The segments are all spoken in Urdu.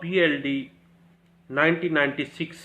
PLD 1996,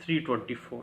324।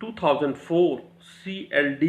2004 CLD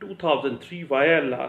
2003 YLR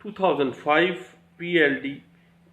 2005 PLD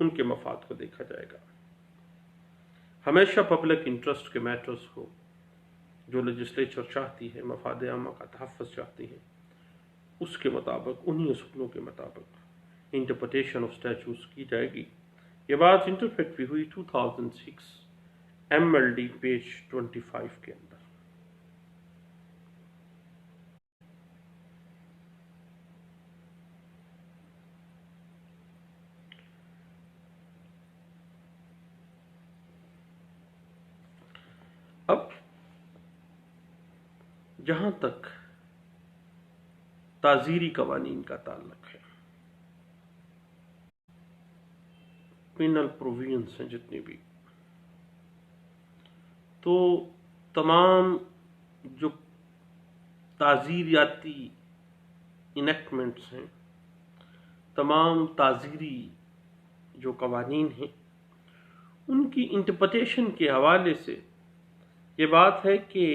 ان کے مفاد کو دیکھا جائے گا۔ ہمیشہ پبلک انٹرسٹ کے میٹرز کو جو لیجسلیچر چاہتی ہے، مفاد عامہ کا تحفظ چاہتی ہے، اس کے مطابق، انہی اصولوں کے مطابق انٹرپریٹیشن آف اسٹیچوز کی جائے گی۔ یہ بات انٹرپریٹ بھی ہوئی 2006 MLD پیج 25 کے اندر۔ اب جہاں تک تعزیری قوانین کا تعلق ہے، پینل پروویژنس ہیں جتنی بھی، تو تمام جو تعزیراتی انیکٹمنٹس ہیں، تمام تعزیری جو قوانین ہیں، ان کی انٹرپریٹیشن کے حوالے سے یہ بات ہے کہ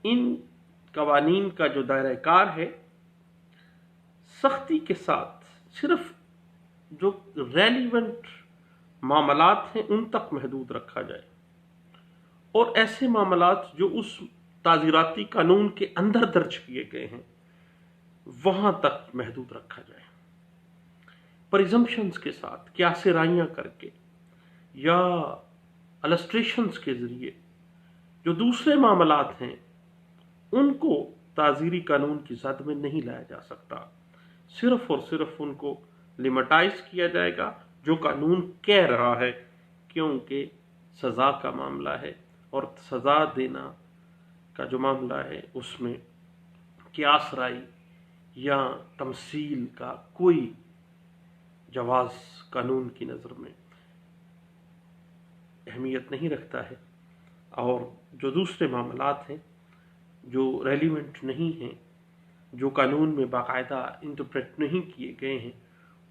ان قوانین کا جو دائرہ کار ہے، سختی کے ساتھ صرف جو ریلیونٹ معاملات ہیں ان تک محدود رکھا جائے، اور ایسے معاملات جو اس تعزیراتی قانون کے اندر درج کیے گئے ہیں وہاں تک محدود رکھا جائے، پریزمپشنز کے ساتھ، قیاس رائیاں کر کے یا السٹریشنز کے ذریعے جو دوسرے معاملات ہیں ان کو تعزیری قانون کی زد میں نہیں لایا جا سکتا، صرف اور صرف ان کو لیمٹائز کیا جائے گا جو قانون کہہ رہا ہے، کیونکہ سزا کا معاملہ ہے، اور سزا دینا کا جو معاملہ ہے اس میں قیاس رائی یا تمثیل کا کوئی جواز قانون کی نظر میں اہمیت نہیں رکھتا ہے، اور جو دوسرے معاملات ہیں جو ریلیونٹ نہیں ہیں، جو قانون میں باقاعدہ انٹرپریٹ نہیں کیے گئے ہیں،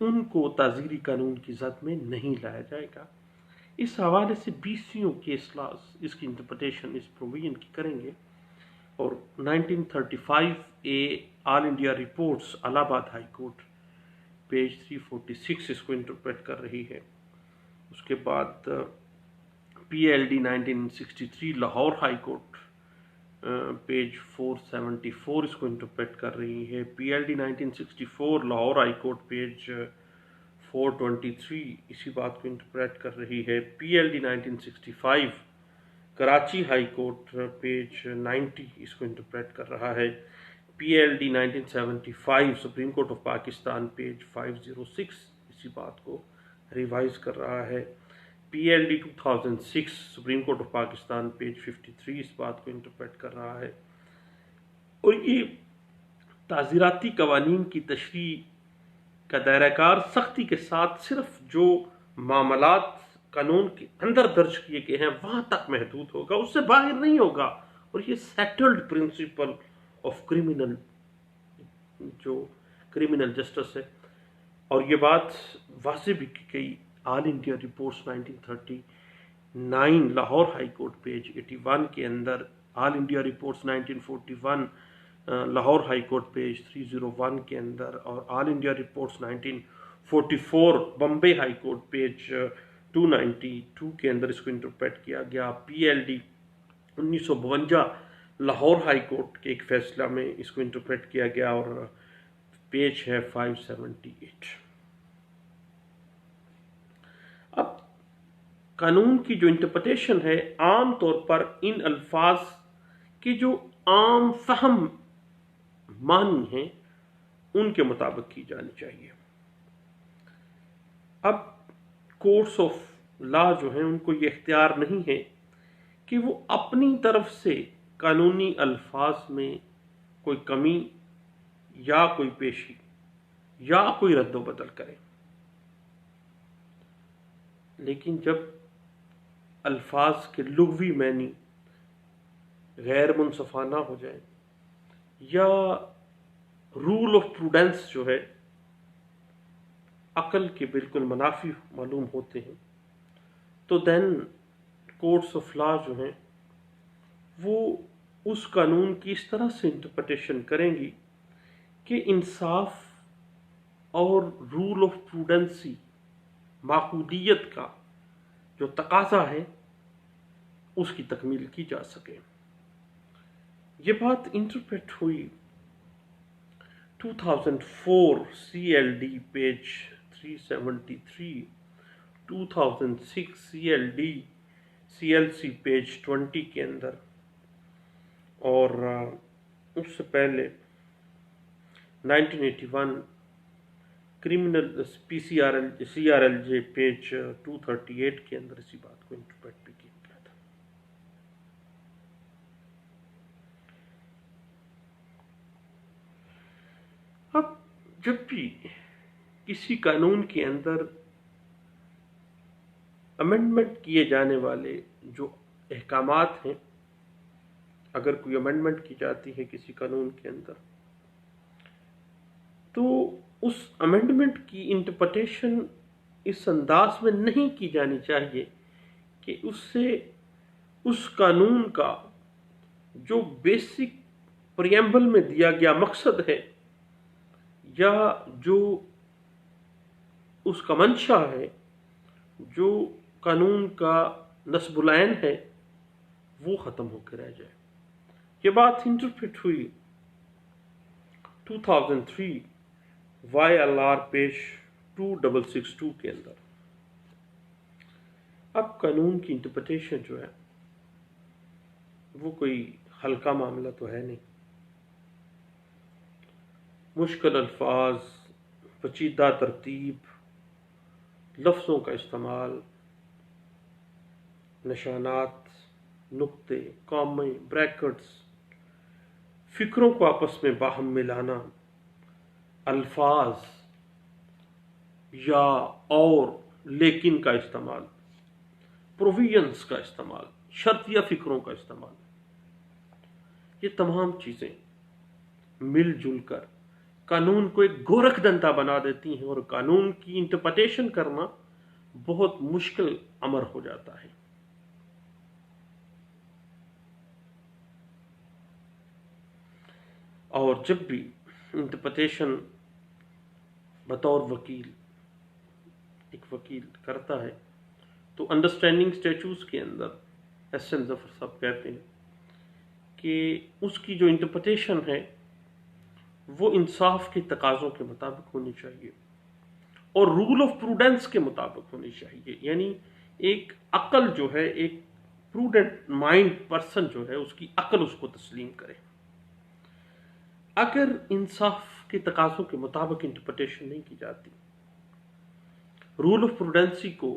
ان کو تعزیری قانون کی زد میں نہیں لایا جائے گا۔ اس حوالے سے 20 کیس لاز اس کی انٹرپریٹیشن اس پروویژن کی کریں گے، اور 1935 آل انڈیا رپورٹس الہ آباد ہائی کورٹ پیج 346 اس کو انٹرپریٹ کر رہی ہے۔ اس کے بعد PLD 1963 Lahore high court page 474 اس کو انٹرپریٹ کر رہی ہے۔ PLD 1964 Lahore high court page 423 اسی بات کو انٹرپریٹ کر رہی ہے۔ PLD 1965 Karachi high court page 90 اس کو انٹرپریٹ کر رہا ہے۔ PLD 1975 supreme court of Pakistan page 506 اسی بات کو ریوائز کر رہا ہے۔ PLD 2006 supreme court of Pakistan page 53 اس بات کو انٹرپریٹ کر رہا ہے۔ اور یہ تعزیراتی قوانین کی تشریح کا دائرہ کار سختی کے ساتھ صرف جو معاملات قانون کے اندر درج کیے گئے ہیں وہاں تک محدود ہوگا، اس سے باہر نہیں ہوگا، اور یہ settled principle of criminal justice ہے۔ اور یہ بات واضح بھی کی گئی all India reports 1939 Lahore high court page 81 کے اندر، all India reports 1941 Lahore high court page 301 کے اندر، اور all India reports 1944 Bombay high court page 292 کے اندر اس کو انٹرپریٹ کیا گیا۔ PLD 1952 لاہور ہائی کورٹ کے ایک فیصلہ میں اس کو انٹرپریٹ کیا گیا، اور پیج ہے 578۔ اب قانون کی جو انٹرپریٹیشن ہے عام طور پر ان الفاظ کے جو عام فہم معنی ہیں ان کے مطابق کی جانی چاہیے۔ اب کورٹس آف لا جو ہیں ان کو یہ اختیار نہیں ہے کہ وہ اپنی طرف سے قانونی الفاظ میں کوئی کمی یا کوئی پیشی یا کوئی رد و بدل کرے، لیکن جب الفاظ کے لغوی معنی غیر منصفانہ ہو جائے یا رول آف پروڈنس جو ہے عقل کے بالکل منافی معلوم ہوتے ہیں، تو دین کورٹس آف لا جو ہیں وہ اس قانون کی اس طرح سے انٹرپریٹیشن کریں گی کہ انصاف اور رول آف پروڈنسی، معقودیت کا جو تقاضا ہے اس کی تکمیل کی جا سکے۔ یہ بات انٹرپریٹ ہوئی 2004 CLD پیج 373، 2006 CLC پیج 20 کے اندر، اور اس سے پہلے 1981 کرمنل CRLJ پیج 238 کے اندر اسی بات کو انٹرپریٹ بھی کیا گیا تھا۔ اب جب بھی کسی قانون کے اندر امینڈمنٹ کیے جانے والے جو احکامات ہیں، اگر کوئی امینڈمنٹ کی جاتی ہے کسی قانون کے اندر، تو اس امینڈمنٹ کی انٹرپریٹیشن اس انداز میں نہیں کی جانی چاہیے کہ اس سے اس قانون کا جو بیسک پریمبل میں دیا گیا مقصد ہے یا جو اس کا منشا ہے، جو قانون کا نصب العین ہے، وہ ختم ہو کے رہ جائے۔ یہ بات انٹرپریٹ ہوئی 2003 YLR پیج 2662 کے اندر۔ اب قانون کی انٹرپریٹیشن جو ہے وہ کوئی ہلکا معاملہ تو ہے نہیں۔ مشکل الفاظ، پیچیدہ ترتیب، لفظوں کا استعمال، نشانات، نقطے، کامے، بریکٹس، فکروں کو آپس میں باہم ملانا، الفاظ یا اور لیکن کا استعمال، پروویژنز کا استعمال، شرطیہ فکروں کا استعمال، یہ تمام چیزیں مل جل کر قانون کو ایک گورکھ دنتا بنا دیتی ہیں، اور قانون کی انٹرپریٹیشن کرنا بہت مشکل امر ہو جاتا ہے۔ اور جب بھی انٹرپریٹیشن بطور وکیل ایک وکیل کرتا ہے تو انڈرسٹینڈنگ اسٹیچوز کے اندر SN ظفر صاحب کہتے ہیں کہ اس کی جو انٹرپریٹیشن ہے وہ انصاف کے تقاضوں کے مطابق ہونی چاہیے اور رول آف پروڈنس کے مطابق ہونی چاہیے، یعنی ایک عقل جو ہے، ایک پروڈنٹ مائنڈ پرسن جو ہے، اس کی عقل اس کو تسلیم کرے۔ اگر انصاف کے تقاضوں کے مطابق انٹرپریٹیشن نہیں کی جاتی، رول آف پروڈنسی کو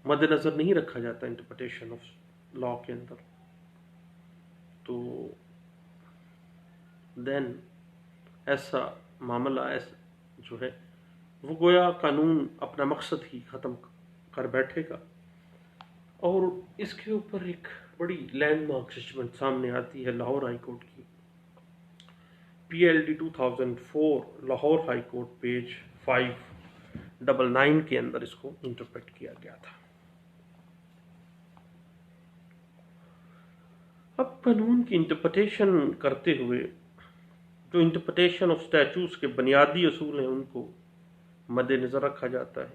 مد نظر نہیں رکھا جاتا انٹرپریٹیشن آف لا کے اندر، تو دین ایسا معاملہ جو ہے وہ گویا قانون اپنا مقصد ہی ختم کر بیٹھے گا۔ اور اس کے اوپر ایک بڑی لینڈ مارک ججمنٹ سامنے آتی ہے لاہور ہائی کورٹ کی، PLD 2004 Lahore high court page 599 کے اندر اس کو انٹرپریٹ کیا گیا تھا۔ اب قانون کی انٹرپریٹیشن کرتے ہوئے جو انٹرپریٹیشن آف اسٹیچوز کے بنیادی اصول ہیں ان کو مد نظر رکھا جاتا ہے۔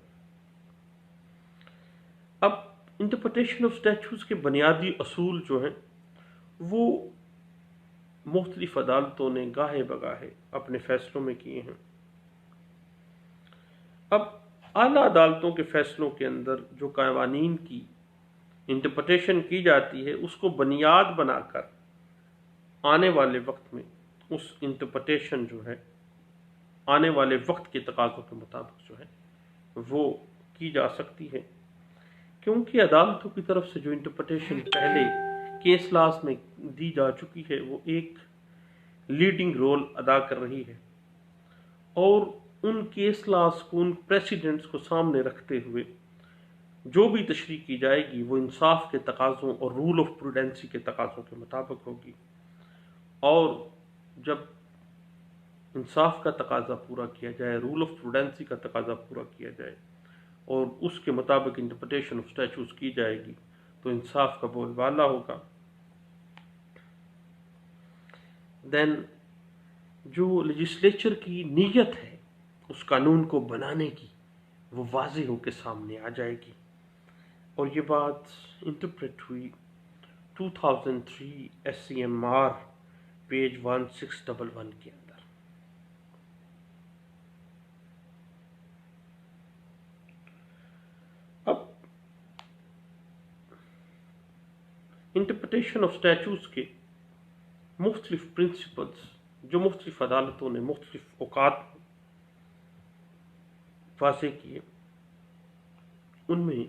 اب انٹرپریٹیشن آف اسٹیچوز کے بنیادی اصول جو ہیں وہ مختلف عدالتوں نے گاہے بگاہے اپنے فیصلوں میں کیے ہیں۔ اب اعلیٰ عدالتوں کے فیصلوں کے اندر جو قوانین کی انٹرپریٹیشن کی جاتی ہے اس کو بنیاد بنا کر آنے والے وقت میں اس انٹرپریٹیشن جو ہے آنے والے وقت کے تقاضوں کے مطابق جو ہے وہ کی جا سکتی ہے، کیونکہ عدالتوں کی طرف سے جو انٹرپریٹیشن پہلے کیس لاز میں دی جا چکی ہے وہ ایک لیڈنگ رول ادا کر رہی ہے، اور ان کیس لاز کو، ان پریسیڈنٹس کو سامنے رکھتے ہوئے جو بھی تشریح کی جائے گی وہ انصاف کے تقاضوں اور رول آف پروڈنسی کے تقاضوں کے مطابق ہوگی، اور جب انصاف کا تقاضا پورا کیا جائے، رول آف پروڈنسی کا تقاضا پورا کیا جائے اور اس کے مطابق انٹرپریٹیشن آف اسٹیچوز کی جائے گی تو انصاف کا بول بالا ہوگا۔ دین جو لیجسلیچر کی نیت ہے اس قانون کو بنانے کی وہ واضح ہو کے سامنے آ جائے گی. اور یہ بات انٹرپریٹ ہوئی 2003 SCMR پیج 1611 کے اندر. اب انٹرپریٹیشن آف اسٹیچوز کے مختلف پرنسپلز جو مختلف عدالتوں نے مختلف اوقات واضح کیے، ان میں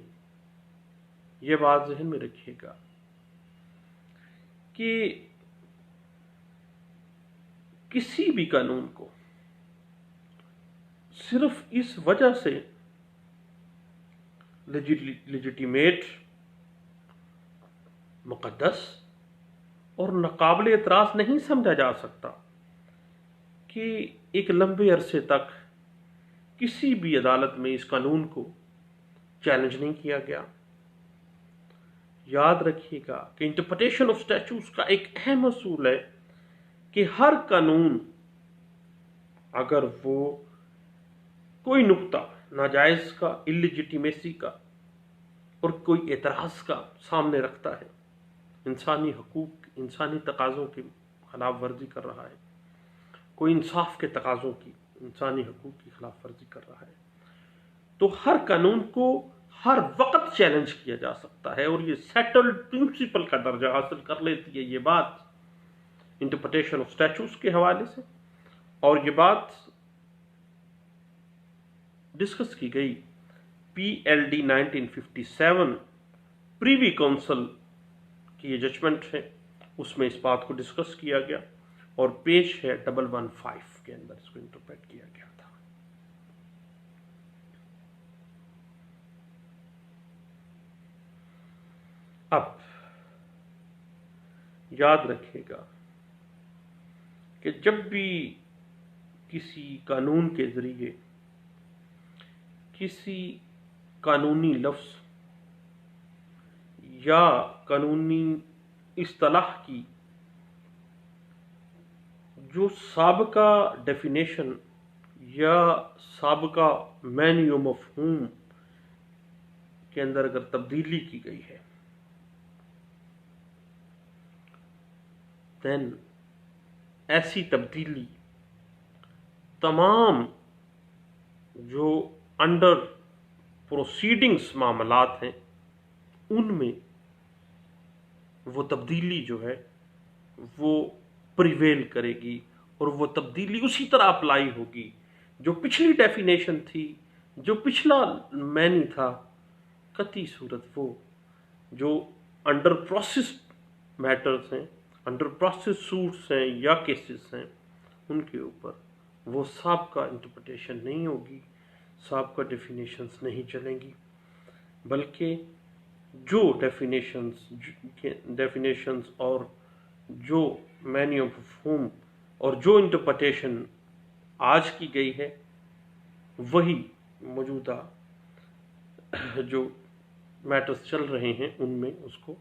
یہ بات ذہن میں رکھیے گا کہ کسی بھی قانون کو صرف اس وجہ سے لیجیٹیمیٹ، مقدس اور ناقابل اعتراض نہیں سمجھا جا سکتا کہ ایک لمبے عرصے تک کسی بھی عدالت میں اس قانون کو چیلنج نہیں کیا گیا. یاد رکھیے گا کہ انٹرپریٹیشن آف اسٹیچوز کا ایک اہم اصول ہے کہ ہر قانون اگر وہ کوئی نقطہ ناجائز کا، اللیجیٹیمیسی کا اور کوئی اعتراض کا سامنے رکھتا ہے، انسانی حقوق، انسانی تقاضوں کی خلاف ورزی کر رہا ہے، کوئی انصاف کے تقاضوں کی، انسانی حقوق کی خلاف ورزی کر رہا ہے، تو ہر قانون کو ہر وقت چیلنج کیا جا سکتا ہے. اور یہ سیٹلڈ پرنسپل کا درجہ حاصل کر لیتی ہے یہ بات انٹرپریٹیشن آف اسٹیچوز کے حوالے سے. اور یہ بات ڈسکس کی گئی PLD 1957 پریوی کونسل کی یہ ججمنٹ ہے، اس میں اس بات کو ڈسکس کیا گیا اور پیج ہے 115 کے اندر اس کو انٹرپریٹ کیا گیا تھا. اب یاد رکھے گا کہ جب بھی کسی قانون کے ذریعے کسی قانونی لفظ یا قانونی اصطلاح کی جو سابقہ ڈیفینیشن یا سابقہ معنی و مفہوم کے اندر اگر تبدیلی کی گئی ہے، دین ایسی تبدیلی تمام جو انڈر پروسیڈنگز معاملات ہیں ان میں وہ تبدیلی جو ہے وہ پریویل کرے گی، اور وہ تبدیلی اسی طرح اپلائی ہوگی جو پچھلی ڈیفینیشن تھی، جو پچھلا معنی تھا. قطعی صورت وہ جو انڈر پروسیس میٹرز ہیں، انڈر پروسیس سوٹس ہیں یا کیسز ہیں، ان کے اوپر وہ سابقہ انٹرپریٹیشن نہیں ہوگی، سابقہ ڈیفینیشنز نہیں چلیں گی، بلکہ جو ڈیفینیشنز اور جو معنی و مفہوم اور جو انٹرپریٹیشن آج کی گئی ہے وہی موجودہ جو میٹرز چل رہے ہیں ان میں اس کو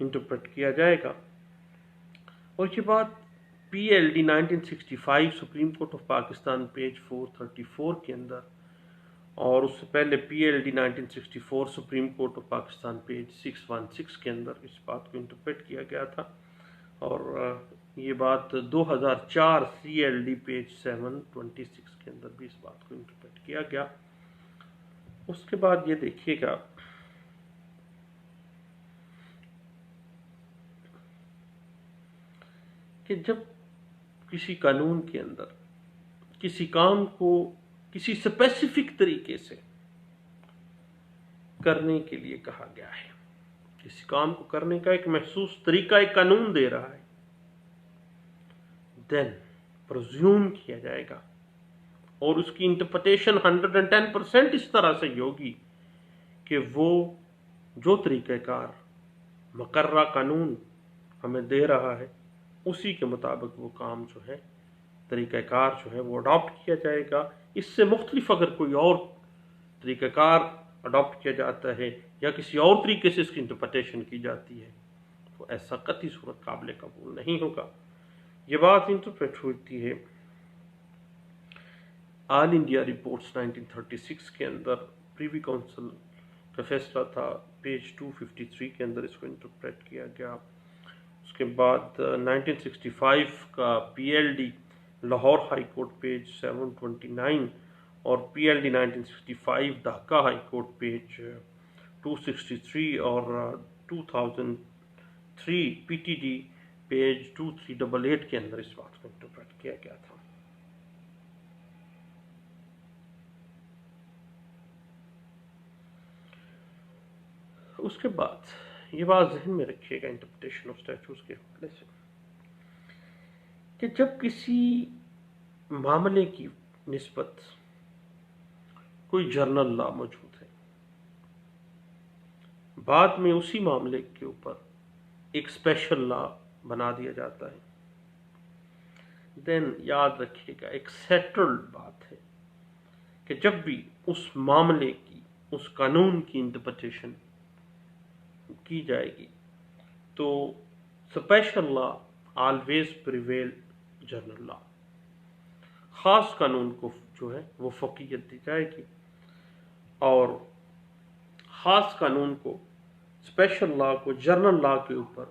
انٹرپریٹ کیا جائے گا. اور یہ بات PLD 1965 supreme court of Pakistan page 434 کے اندر، اور اس سے پہلے PLD 1964 supreme court of Pakistan page 616 کے اندر اس بات کو انٹرپریٹ کیا گیا تھا. اور یہ بات 2004 CLD پیج 726 کے اندر بھی اس بات کو انٹرپریٹ کیا گیا. اس کے بعد یہ دیکھیے گا کہ جب کسی قانون کے اندر کسی کام کو کسی اسپیسیفک طریقے سے کرنے کے لیے کہا گیا ہے، کسی کام کو کرنے کا ایک محسوس طریقہ ایک قانون دے رہا ہے، دین پرزیوم کیا جائے گا اور اس کی انٹرپریٹیشن 110% اس طرح سے ہوگی کہ وہ جو طریقہ کار مقررہ قانون ہمیں دے رہا ہے اسی کے مطابق وہ کام جو ہے، طریقہ کار جو ہے وہ اڈاپٹ کیا جائے گا. اس سے مختلف اگر کوئی اور طریقہ کار اڈاپٹ کیا جاتا ہے یا کسی اور طریقے سے اس کی انٹرپریٹیشن کی جاتی ہے تو ایسا قطعی صورت قابل قبول نہیں ہوگا. یہ بات انٹرپریٹ ہوتی ہے آل انڈیا رپورٹس 1936 کے اندر پریوی کونسل کا فیصلہ تھا، پیج 253 کے اندر اس کو انٹرپریٹ کیا گیا۔ اس کے بعد 1965 کا پی L D Lahore high court page 729 اور P L D 1965 Dhaka high court page 263 اور 2003 پی ٹی ڈی پیج 2388 کے اندر اس بات کو انٹرپریٹ کیا گیا تھا۔ اس کے بعد یہ بات ذہن میں رکھیے گا انٹرپریٹیشن آف اسٹیچوز کے حوالے سے کہ جب کسی معاملے کی نسبت کوئی جرنل لا موجود ہے، بعد میں اسی معاملے کے اوپر ایک اسپیشل لا بنا دیا جاتا ہے، دین یاد رکھیے گا ایک سیٹلڈ بات ہے کہ جب بھی اس معاملے کی، اس قانون کی انٹرپریٹیشن کی جائے گی تو special law always prevail general law, خاص قانون کو جو ہے وہ فوقیت دی جائے گی اور خاص قانون کو، اسپیشل لا کو جنرل لا کے اوپر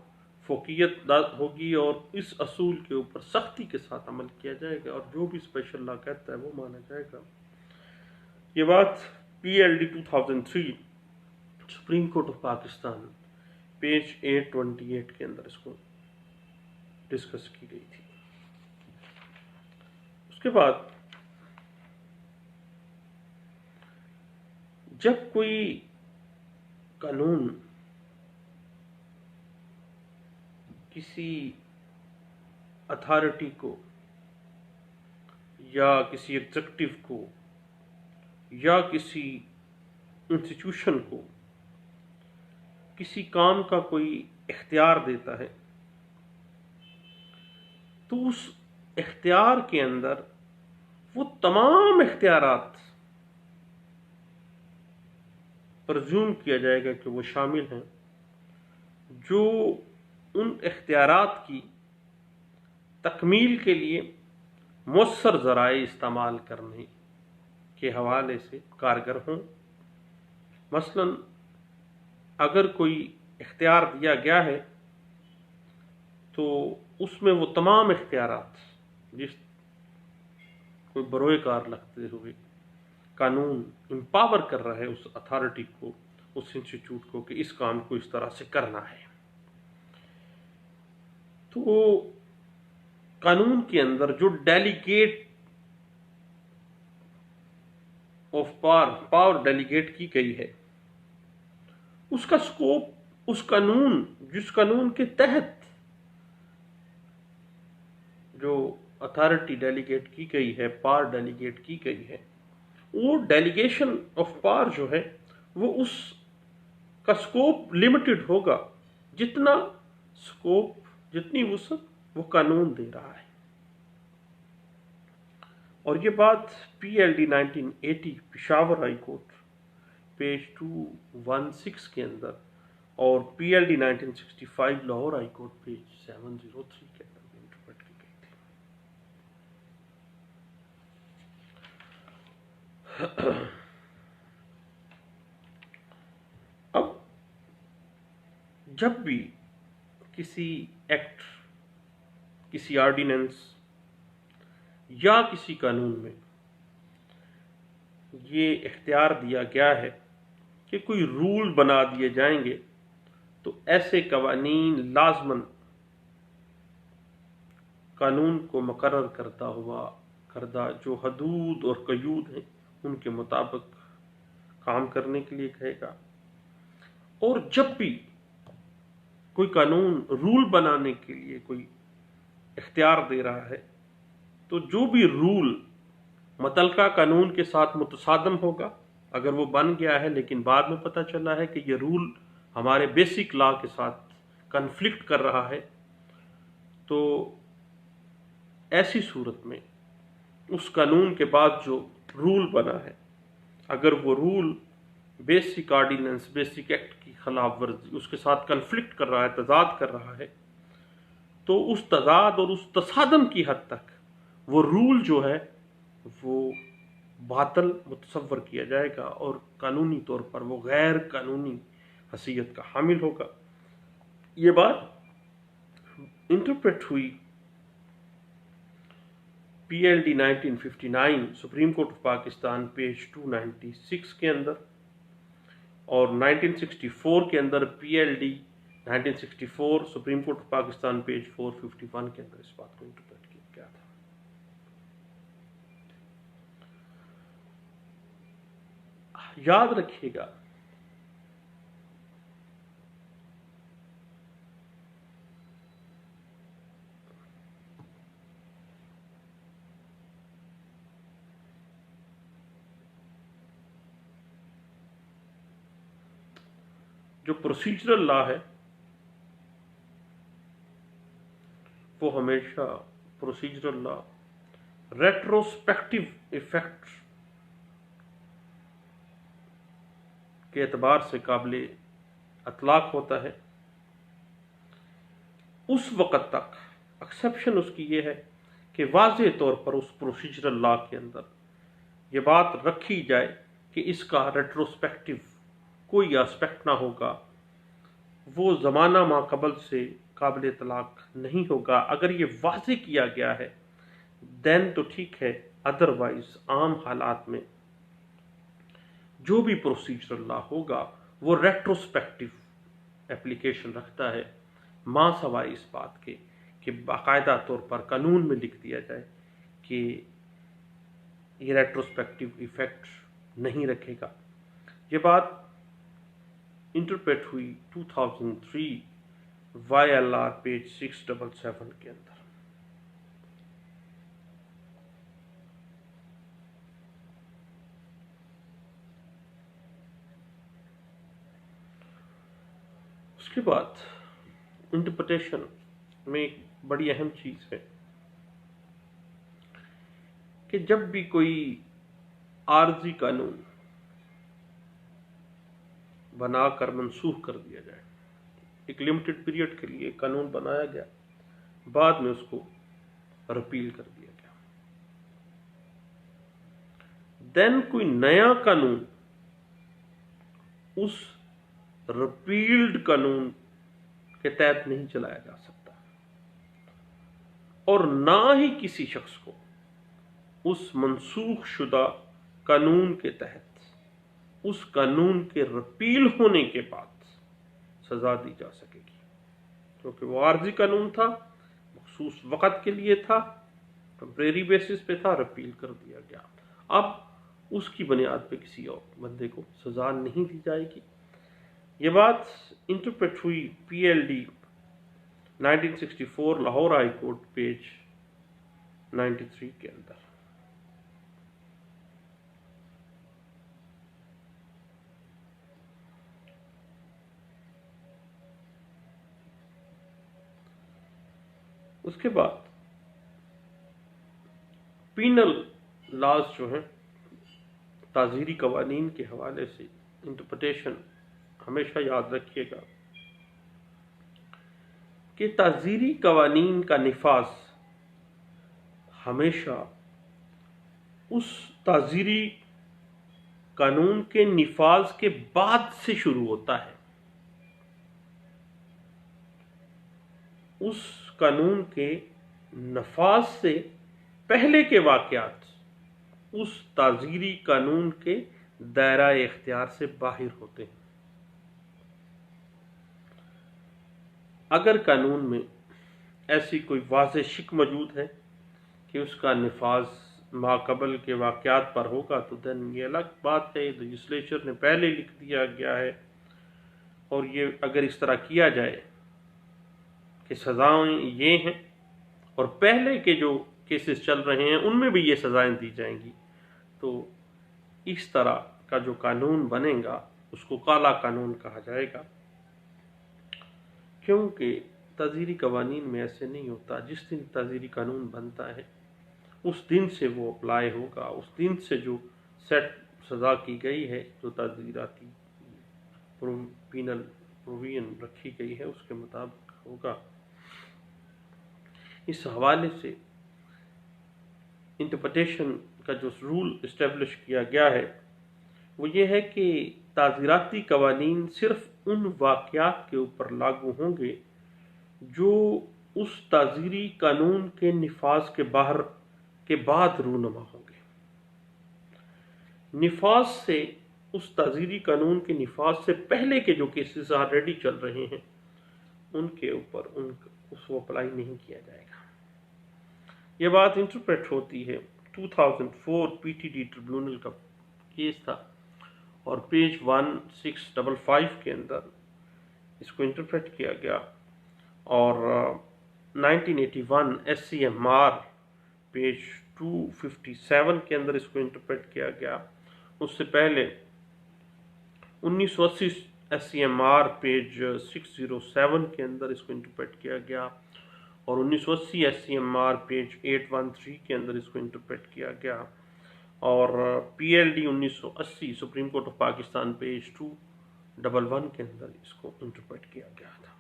فوقیت ہوگی اور اس اصول کے اوپر سختی کے ساتھ عمل کیا جائے گا اور جو بھی اسپیشل لا کہتا ہے وہ مانا جائے گا۔ یہ بات پی L D 2003 supreme court of Pakistan page 828 کے اندر اس کو ڈسکس کی گئی تھی۔ اس کے بعد جب کوئی قانون کسی اتھارٹی کو یا کسی ایگزیکٹو کو یا کسی انسٹیٹیوشن کو کسی کام کا کوئی اختیار دیتا ہے تو اس اختیار کے اندر وہ تمام اختیارات پرزیوم کیا جائے گا کہ وہ شامل ہیں جو ان اختیارات کی تکمیل کے لیے مؤثر ذرائع استعمال کرنے کے حوالے سے کارگر ہوں۔ مثلا اگر کوئی اختیار دیا گیا ہے تو اس میں وہ تمام اختیارات جس کوئی بروئے کار لگتے ہوئے قانون امپاور کر رہا ہے اس اتھارٹی کو، اس انسٹیٹیوٹ کو کہ اس کام کو اس طرح سے کرنا ہے، تو قانون کے اندر جو ڈیلیگیٹ آف پاور ڈیلیگیٹ کی گئی ہے اس کا سکوپ، اس قانون، جس قانون کے تحت جو اتھارٹی ڈیلیگیٹ کی گئی ہے، پاور ڈیلیگیٹ کی گئی ہے، وہ ڈیلیگیشن آف پاور جو ہے وہ اس کا سکوپ لمیٹڈ ہوگا، جتنا سکوپ، جتنی وسعت وہ قانون دے رہا ہے۔ اور یہ بات پی L D 1980 Peshawar high court page 216 کے اندر اور P L D 1965 Lahore high court page 703 کے اندر بھی انٹرپریٹ کی گئی تھی۔ اب جب بھی کسی ایکٹ، کسی آرڈیننس یا کسی قانون میں یہ اختیار دیا گیا ہے کہ کوئی رول بنا دیے جائیں گے تو ایسے قوانین لازماً قانون کو مقرر کردہ جو حدود اور قیود ہیں ان کے مطابق کام کرنے کے لیے کہے گا۔ اور جب بھی کوئی قانون رول بنانے کے لیے کوئی اختیار دے رہا ہے تو جو بھی رول متعلقہ قانون کے ساتھ متصادم ہوگا، اگر وہ بن گیا ہے لیکن بعد میں پتہ چلا ہے کہ یہ رول ہمارے بیسک لا کے ساتھ کنفلکٹ کر رہا ہے، تو ایسی صورت میں اس قانون کے بعد جو رول بنا ہے، اگر وہ rule basic ordinance, basic act کی خلاف ورزی، اس کے ساتھ کنفلکٹ کر رہا ہے، تضاد کر رہا ہے، تو اس تضاد اور اس تصادم کی حد تک وہ رول جو ہے وہ باطل متصور کیا جائے گا اور قانونی طور پر وہ غیر قانونی حیثیت کا حامل ہوگا۔ یہ بات انٹرپریٹ ہوئی P L D 1959 supreme court of Pakistan page 296 کے اندر، اور 1964 کے اندر P L D 1964 supreme court of Pakistan page 451 کے اندر اس بات کو انٹرپریٹ کیا گیا تھا۔ یاد رکھیے گا جو پروسیجرل لا ہے وہ ہمیشہ پروسیجرل لا ریٹروسپیکٹو ایفیکٹ کے اعتبار سے قابل اطلاق ہوتا ہے۔ اس وقت تک ایکسیپشن اس کی یہ ہے کہ واضح طور پر اس پروسیجرل لا کے اندر یہ بات رکھی جائے کہ اس کا ریٹروسپیکٹو کوئی اسپیکٹ نہ ہوگا، وہ زمانہ ما قبل سے قابل اطلاق نہیں ہوگا۔ اگر یہ واضح کیا گیا ہے دین تو ٹھیک ہے، ادروائز عام حالات میں جو بھی پروسیجرل لا ہوگا وہ ریٹروسپیکٹو اپلیکیشن رکھتا ہے، ماں سوائے اس بات کے کہ باقاعدہ طور پر قانون میں لکھ دیا جائے کہ یہ ریٹروسپیکٹو ایفیکٹ نہیں رکھے گا۔ یہ بات انٹرپریٹ ہوئی 2003 وائی ایل آر پیج 677 کے اندر۔ اس کے بعد انٹرپریٹیشن میں ایک بڑی اہم چیز ہے کہ جب بھی کوئی عارضی قانون بنا کر منسوخ کر دیا جائے، ایک لمیٹڈ پیریڈ کے لیے قانون بنایا گیا، بعد میں اس کو رپیل کر دیا گیا، دین کوئی نیا قانون اس رپیلڈ قانون کے تحت نہیں چلایا جا سکتا، اور نہ ہی کسی شخص کو اس منسوخ شدہ قانون کے تحت اس قانون کے رپیل ہونے کے بعد سزا دی جا سکے گی، کیونکہ وہ عارضی قانون تھا، مخصوص وقت کے لیے تھا، ٹیمپریری بیسس پہ تھا، رپیل کر دیا گیا، اب اس کی بنیاد پہ کسی اور بندے کو سزا نہیں دی جائے گی۔ یہ بات انٹرپریٹ ہوئی P L D 1964 Lahore high court page 93 کے اندر۔ اس کے بعد پینل لاز جو ہیں، تعزیری قوانین کے حوالے سے انٹرپریٹیشن ہمیشہ یاد رکھیے گا کہ تعزیری قوانین کا نفاذ ہمیشہ اس تعزیری قانون کے نفاذ کے بعد سے شروع ہوتا ہے۔ اس قانون کے نفاذ سے پہلے کے واقعات اس تعزیری قانون کے دائرہ اختیار سے باہر ہوتے ہیں۔ اگر قانون میں ایسی کوئی واضح شک موجود ہے کہ اس کا نفاذ ماقبل کے واقعات پر ہوگا تو دن یہ الگ بات ہے، لیجسلیچر نے پہلے لکھ دیا گیا ہے، اور یہ اگر اس طرح کیا جائے کہ سزائیں یہ ہیں اور پہلے کے جو کیسز چل رہے ہیں ان میں بھی یہ سزائیں دی جائیں گی، تو اس طرح کا جو قانون بنے گا اس کو کالا قانون کہا جائے گا، کیونکہ تعزیری قوانین میں ایسے نہیں ہوتا۔ جس دن تعزیری قانون بنتا ہے اس دن سے وہ اپلائی ہوگا، اس دن سے جو سیٹ سزا کی گئی ہے، جو تعزیراتی پینل پروویژن رکھی گئی ہے اس کے مطابق ہوگا۔ اس حوالے سے انٹرپریٹیشن کا جو رول اسٹیبلش کیا گیا ہے وہ یہ ہے کہ تعزیراتی قوانین صرف ان واقعات کے اوپر لاگو ہوں گے جو اس تعزیری قانون کے نفاذ کے بعد رونما ہوں گے۔ نفاذ سے اس تعزیری قانون کے نفاذ سے پہلے کے جو کیسز آلریڈی چل رہے ہیں ان کے اوپر اس کو اپلائی نہیں کیا جائے گا۔ یہ بات انٹرپریٹ ہوتی ہے 2004 پی ٹی ڈی ٹریبیونل کا کیس تھا اور پیج 1655 کے اندر اس کو انٹرپریٹ کیا گیا، اور 1981 S C M R page 257 کے اندر اس کو انٹرپریٹ کیا گیا۔ اس سے پہلے 1980 S C M R page 607 کے اندر اس کو انٹرپریٹ کیا گیا، اور 1980 S C M R page 813 کے اندر اس کو انٹرپریٹ کیا گیا، اور P L D 1980 supreme court of Pakistan page 211 کے اندر اس کو انٹرپریٹ کیا گیا تھا۔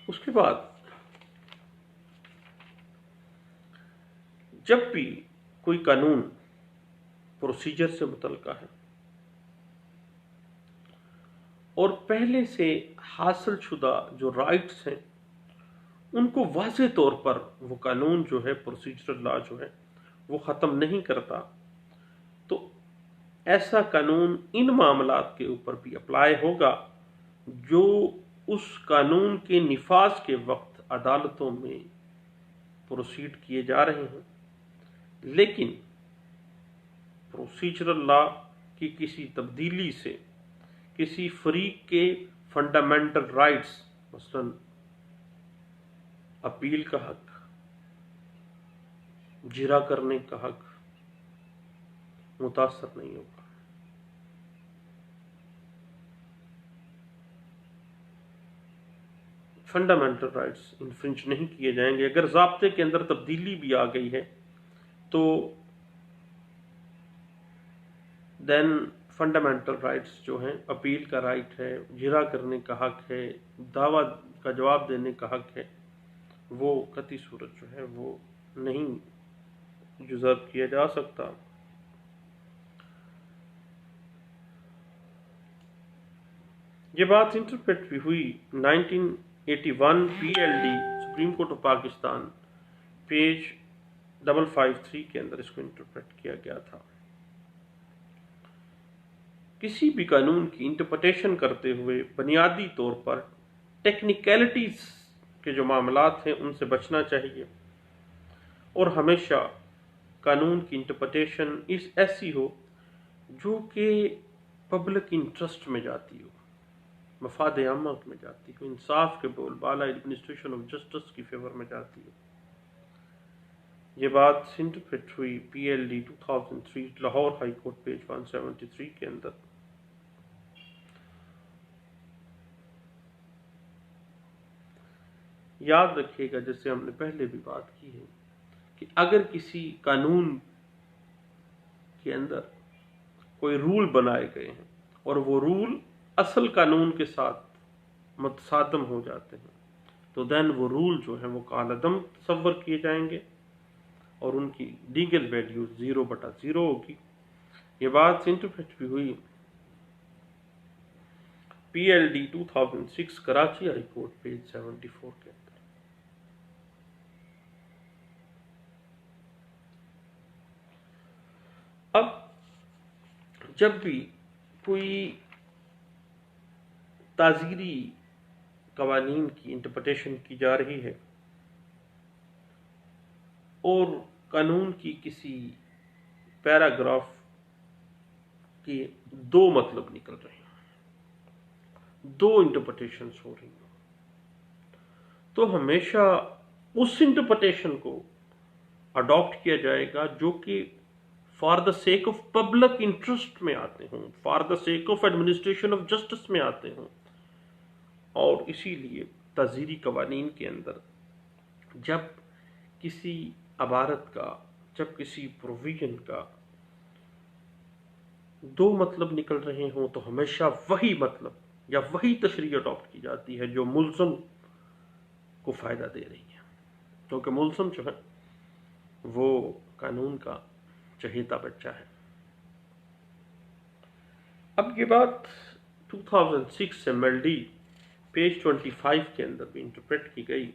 اس کے بعد جب بھی کوئی قانون پروسیجر سے متعلقہ ہے اور پہلے سے حاصل شدہ جو رائٹس ہیں ان کو واضح طور پر وہ قانون جو ہے پروسیجرل لا جو ہے وہ ختم نہیں کرتا، تو ایسا قانون ان معاملات کے اوپر بھی اپلائی ہوگا جو اس قانون کے نفاذ کے وقت عدالتوں میں پروسیڈ کیے جا رہے ہیں، لیکن پروسیجرل لا کی کسی تبدیلی سے کسی فریق کے فنڈامنٹل رائٹس مثلا اپیل کا حق، جرا کرنے کا حق متاثر نہیں ہوگا۔ فنڈامنٹل رائٹس انفرنج نہیں کیے جائیں گے۔ اگر ضابطے کے اندر تبدیلی بھی آ گئی ہے تو دین فنڈامنٹل رائٹس جو ہیں، اپیل کا رائٹ ہے، جرا کرنے کا حق ہے، دعویٰ کا جواب دینے کا حق ہے، وہ قطعی صورت جو ہے وہ نہیں جزرب کیا جا سکتا۔ یہ بات انٹرپریٹ بھی ہوئی 1981 پی L D supreme court of Pakistan page 553 کے اندر اس کو انٹرپریٹ کیا گیا تھا۔ کسی بھی قانون کی انٹرپریٹیشن کرتے ہوئے بنیادی طور پر ٹیکنیکلٹیز کے جو معاملات ہیں ان سے بچنا چاہیے، اور ہمیشہ قانون کی انٹرپریٹیشن ایسی ہو جو کہ پبلک انٹرسٹ میں جاتی ہو، مفاد عامہ میں جاتی ہو، انصاف کے بول بالا، ایڈمنسٹریشن آف جسٹس کی فیور میں جاتی ہو۔ یہ بات انٹرپریٹ ہوئی P L D 2003 Lahore high court page 173 کے اندر۔ یاد رکھیے گا، جیسے ہم نے پہلے بھی بات کی ہے، کہ اگر کسی قانون کے اندر کوئی رول بنائے گئے ہیں اور وہ رول اصل قانون کے ساتھ متصادم ہو جاتے ہیں تو دین وہ رول جو ہیں وہ کالعدم تصور کیے جائیں گے اور ان کی لیگل ویلیو 0/0 ہوگی۔ یہ بات انٹرپریٹ بھی ہوئی P L D 2006 Karachi high court page 74 کے اندر۔ اب جب بھی کوئی تعزیری قوانین کی انٹرپریٹیشن کی جا رہی ہے اور قانون کی کسی پیراگراف کے 2 مطلب نکل رہے ہیں، 2 انٹرپریٹیشنز ہو رہی ہیں، تو ہمیشہ اس انٹرپریٹیشن کو اڈاپٹ کیا جائے گا جو کہ for the sake of public interest میں آتے ہوں، for the sake of administration of justice میں آتے ہوں۔ اور اسی لیے تعزیری قوانین کے اندر جب کسی عبارت کا، جب کسی پروویژن کا 2 مطلب نکل رہے ہوں تو ہمیشہ وہی مطلب یا وہی تشریح اڈاپٹ کی جاتی ہے جو ملزم کو فائدہ دے رہی ہے، کیونکہ ملزم جو ہے وہ قانون کا چہیتا بچہ ہے۔ اب یہ بات 2006 سے میلڈی پیج 25 کے اندر بھی انٹرپریٹ کی گئی،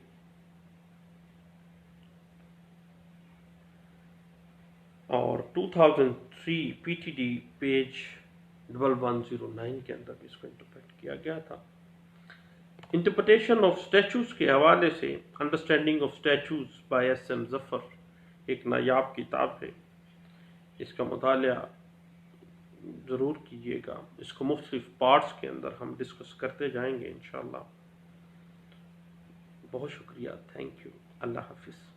اور 2003 پی ٹی ڈی پیج 1109 کے اندر بھی اس کو انٹرپریٹ کیا گیا تھا۔ انٹرپریٹیشن آف اسٹیچوز کے حوالے سے understanding of statutes by S M Zafar ایک نایاب کتاب ہے، اس کا مطالعہ ضرور کیجیے گا۔ اس کو مختلف پارٹس کے اندر ہم ڈسکس کرتے جائیں گے انشاءاللہ۔ بہت شکریہ، تھینک یو، اللہ حافظ۔